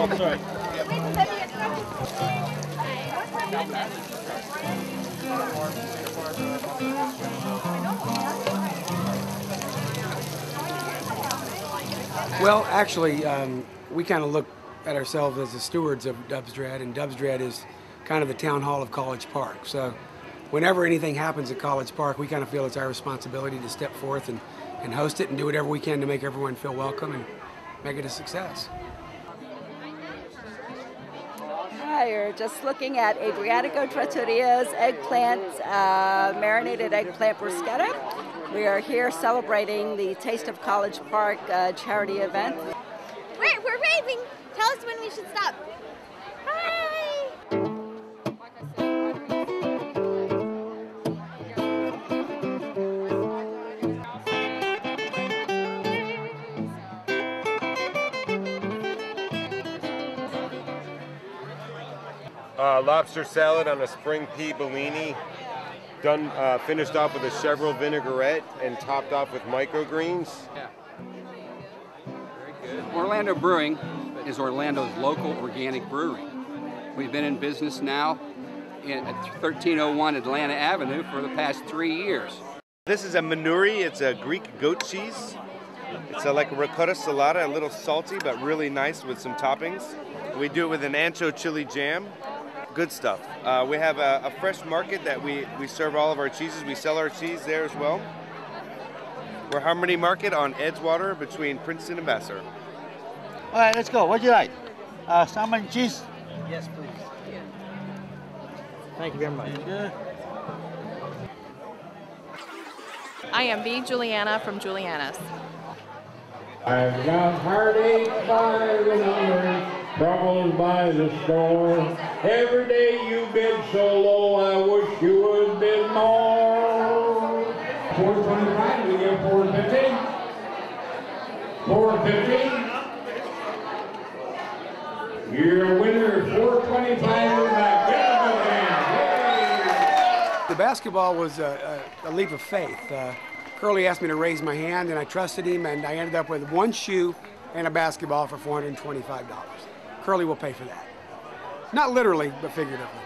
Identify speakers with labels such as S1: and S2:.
S1: Oh, sorry.
S2: Well, actually, we kind of look at ourselves as the stewards of Dubs Dread, and Dubs Dread is kind of the town hall of College Park. So whenever anything happens at College Park, we kind of feel it's our responsibility to step forth and host it and do whatever we can to make everyone feel welcome and make it a success.
S3: Hi, you're just looking at Adriatico Trattoria's eggplant, marinated eggplant bruschetta. We are here celebrating the Taste of College Park charity event.
S4: We're raving! Tell us when we should stop. Bye!
S5: Lobster salad on a spring pea bellini, done finished off with a Chevrolet vinaigrette and topped off with microgreens.
S6: Yeah. Very good. Orlando Brewing is Orlando's local organic brewery. We've been in business now at 1301 Atlanta Avenue for the past 3 years.
S7: This is a manuri. It's a Greek goat cheese. It's like a ricotta salata, a little salty but really nice with some toppings. We do it with an ancho chili jam. Good stuff. We have a fresh market that we serve all of our cheeses. We sell our cheese there as well. We're Harmony Market on Edgewater between Princeton and Vassar.
S1: All right, let's go. What do you like? Salmon and cheese?
S2: Yes, please.
S1: Thank you very much.
S8: I am B. Juliana from Juliana's.
S9: I've got heartache by the number, troubles by the score. Every day you bid so low, I wish you would bid more. 425, we get 450. 450. You're a winner, 425.
S2: The basketball was a leap of faith. Curly asked me to raise my hand, and I trusted him, and I ended up with one shoe and a basketball for $425. Curly will pay for that. Not literally, but figuratively.